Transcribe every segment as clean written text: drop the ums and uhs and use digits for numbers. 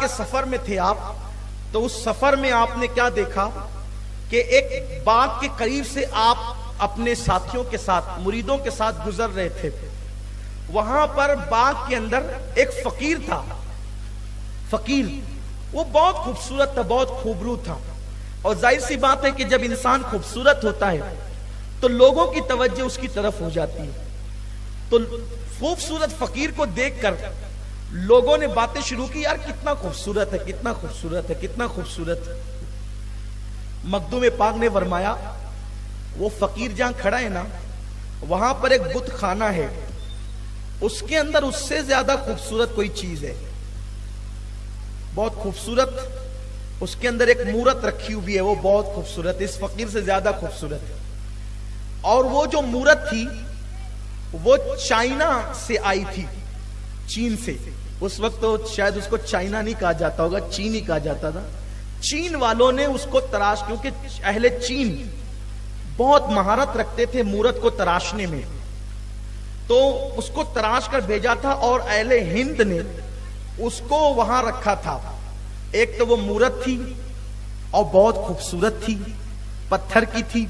کے سفر میں تھے آپ، تو اس سفر میں آپ نے کیا دیکھا کہ ایک باغ کے قریب سے آپ اپنے ساتھیوں کے ساتھ، مریدوں کے ساتھ گزر رہے تھے. وہاں پر باغ کے اندر ایک فقیر تھا. فقیر وہ بہت خوبصورت تھا، بہت خوبرو تھا. اور ظاہر سی بات ہے کہ جب انسان خوبصورت ہوتا ہے تو لوگوں کی توجہ اس کی طرف ہو جاتی ہے. تو خوبصورت فقیر کو دیکھ کر لوگوں نے باتیں شروع کی، یار کتنا خوبصورت ہے، کتنا خوبصورت ہے، کتنا خوبصورت ہے. مخدوم پاک نے فرمایا وہ فقیر جہاں کھڑا ہے نا، وہاں پر ایک بت خانہ ہے، اس کے اندر اس سے زیادہ خوبصورت کوئی چیز ہے. بہت خوبصورت اس کے اندر ایک مورت رکھی ہوئی ہے، وہ بہت خوبصورت ہے، اس فقیر سے زیادہ خوبصورت ہے. اور وہ جو مورت تھی وہ چائنا سے آئی تھی، چین سے. اس وقت تو شاید اس کو چائنا نہیں کہا جاتا ہوگا، چین ہی کہا جاتا تھا. چین والوں نے اس کو تراش، کیونکہ اہل چین بہت مہارت رکھتے تھے مورت کو تراشنے میں، تو اس کو تراش کر بھیجا تھا. اور اہل ہند نے اس کو وہاں رکھا تھا. ایک تو وہ مورت تھی اور بہت خوبصورت تھی، پتھر کی تھی،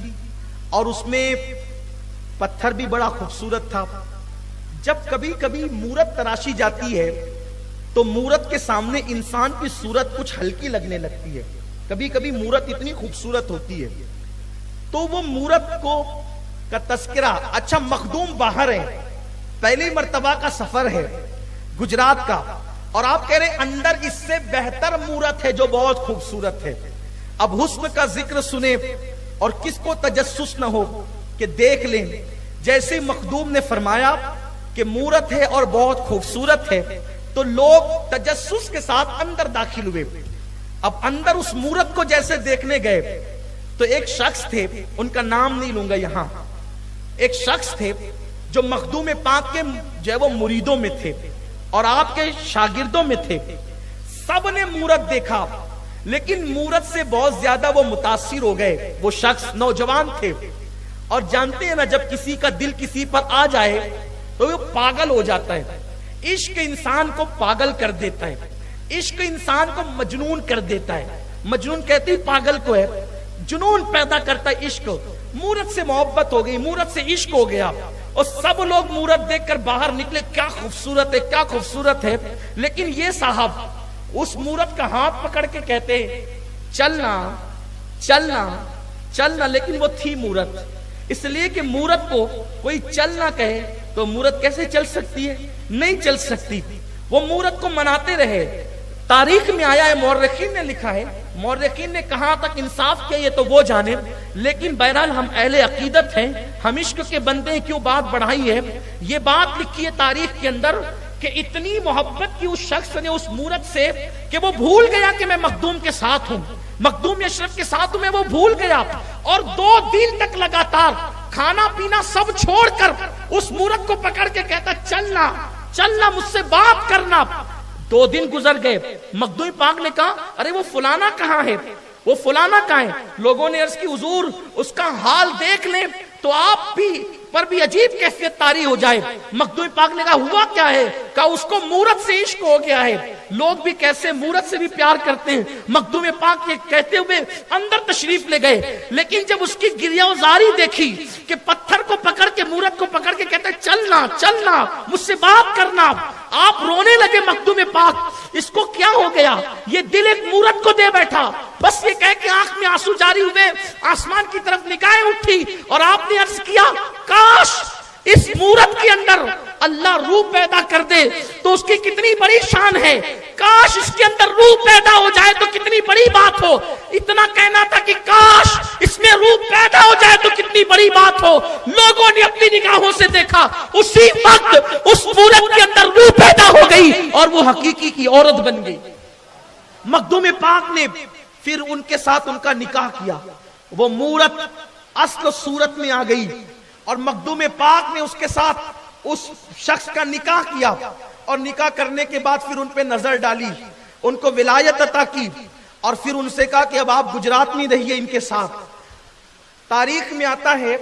اور اس میں پتھر بھی بڑا خوبصورت تھا. جب کبھی کبھی مورت تراشی جاتی ہے تو مورت کے سامنے انسان کی صورت کچھ ہلکی لگنے لگتی ہے. کبھی کبھی مورت اتنی خوبصورت ہوتی ہے. تو وہ مورت کو کا تذکرہ، اچھا مخدوم باہر ہے، پہلی مرتبہ کا سفر ہے گجرات کا، اور آپ کہہ رہے ہیں اندر اس سے بہتر مورت ہے جو بہت خوبصورت ہے. اب حسن کا ذکر سنے اور کس کو تجسس نہ ہو کہ دیکھ لیں. جیسے مخدوم نے فرمایا کہ مورت ہے اور بہت خوبصورت ہے تو لوگ تجسس کے ساتھ اندر داخل ہوئے. اب اندر اس مورت کو جیسے دیکھنے گئے تو ایک شخص تھے، ان کا نام نہیں لوں گا یہاں، ایک شخص تھے جو مخدوم پاک کے جو ہے وہ مریدوں میں تھے اور آپ کے شاگردوں میں تھے. سب نے مورت دیکھا لیکن مورت سے بہت زیادہ وہ متاثر ہو گئے. وہ شخص نوجوان تھے اور جانتے ہیں نا جب کسی کا دل کسی پر آ جائے تو وہ پاگل ہو جاتا ہے. عشق انسان کو پاگل کر دیتا ہے، عشق انسان کو مجنون کر دیتا ہے. مجنون کہتے ہی پاگل کو ہے، جنون پیدا کرتا ہے عشق. مورت سے محبت ہو گئی، مورت سے عشق ہو گیا اور سب لوگ مورت دیکھ کر باہر نکلے، کیا خوبصورت ہے، کیا خوبصورت ہے. لیکن یہ صاحب اس مورت کا ہاتھ پکڑ کے کہتے چلنا چلنا چلنا، لیکن وہ تھی مورت. اس لیے کہ مورت کو کوئی چل نہ کہے تو مورت کیسے چل سکتی ہے؟ نہیں چل سکتی. وہ مورت کو مناتے رہے. تاریخ میں آیا ہے، مورخین نے لکھا ہے، مورخین نے کہاں تک انصاف کیا یہ تو وہ جانے، لیکن بہرحال ہم اہل عقیدت ہیں، ہم عشق کے بندے ہیں، کیوں بات بڑھائی ہے. یہ بات لکھی ہے تاریخ کے اندر کہ اتنی محبت کی اس شخص نے اس مورت سے کہ وہ بھول گیا کہ میں مخدوم کے ساتھ ہوں، مخدوم اشرف کے ساتھ ہوں، میں وہ بھول گیا. اور 2 دن تک لگاتار کھانا پینا سب چھوڑ کر اس مورت کو پکڑ کے کہتا چلنا چلنا، مجھ سے بات کرنا. 2 دن گزر گئے. مخدوم پاک نے کہا ارے وہ فلانا کہاں ہے، وہ فلانا کہاں ہے. لوگوں نے عرض کی حضور اس کا حال دیکھ لیں تو آپ بھی پر بھی عجیب کیفیت طاری ہو جائے. مخدوم پاک نے کہا ہوا کیا ہے؟ کہا اس کو مورت سے عشق ہو گیا ہے. لوگ بھی کیسے مورت سے بھی پیار کرتے ہیں. مخدوم پاک یہ کہتے ہوئے اندر تشریف لے گئے، لیکن جب اس کی گریہ وزاری دیکھی کہ پتھر کو پکڑ کے مورت کو پکڑ کے کہتے چلنا چلنا، مجھ سے بات کرنا، آپ رونے لگے. مخدوم پاک اس کو کیا ہو گیا؟ یہ دل ایک مورت کو دے بیٹھا. بس یہ کہہ کے آنکھ میں آنسو جاری ہوئے، آسمان کی طرف نگاہیں اٹھی اور آپ نے عرض کیا کاش اس مورت کے اندر اللہ روح پیدا کر دے تو اس کی کتنی بڑی شان ہے، کاش اس کے اندر روح پیدا ہو جائے تو کتنی بڑی بات ہو. اتنا کہنا تھا کہ کاش اس میں روح پیدا ہو جائے تو کتنی بڑی بات ہو. لوگوں نے اپنی نگاہوں سے دیکھا، اسی وقت اس مورت کے اندر روح پیدا ہو گئی اور وہ حقیقی کی عورت بن گئی. مخدوم پاک نے پھر ان کے ساتھ ان کا نکاح کیا. وہ مورت اصل صورت میں آ گئی اور مخدوم پاک نے اس کے ساتھ اس شخص کا نکاح کیا اور نکاح کرنے کے بعد پھر ان پہ نظر ڈالی، ان کو ولایت عطا کی اور پھر ان سے کہا کہ اب آپ گجرات میں رہیے ان کے ساتھ. تاریخ میں آتا ہے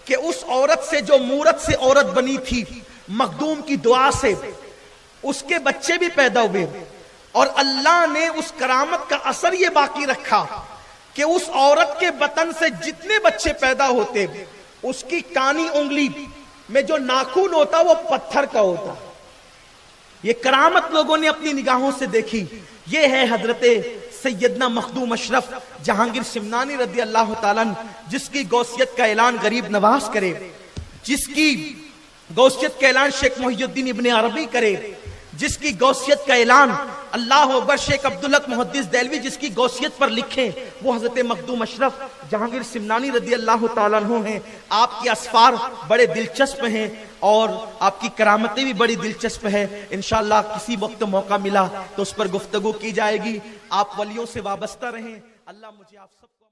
کہ اس عورت سے جو مورت سے عورت بنی تھی، مخدوم کی دعا سے اس کے بچے بھی پیدا ہوئے اور اللہ نے اس کرامت کا اثر یہ باقی رکھا کہ اس عورت کے بطن سے جتنے بچے پیدا ہوتے اس کی کانی انگلی میں جو ناخن ہوتا وہ پتھر کا ہوتا. یہ کرامت لوگوں نے اپنی نگاہوں سے دیکھی. یہ ہے حضرت سیدنا مخدوم اشرف جہانگیر سمنانی رضی اللہ تعالیٰ عنہ، جس کی غوثیت کا اعلان غریب نواز کرے، جس کی غوثیت کا اعلان شیخ محی الدین ابن عربی کرے، جس کی غوثیت کا اعلان اللہ اکبر شیخ عبدالحق محدث دہلوی جس کی غوثیت پر لکھیں، وہ حضرت مخدوم اشرف جہانگیر سمنانی رضی اللہ تعالیٰ عنہ ہیں. آپ کی اسفار بڑے دلچسپ ہیں اور آپ کی کرامتیں بھی بڑی دلچسپ ہیں. انشاءاللہ کسی وقت موقع ملا تو اس پر گفتگو کی جائے گی. آپ ولیوں سے وابستہ رہیں. اللہ مجھے آپ سب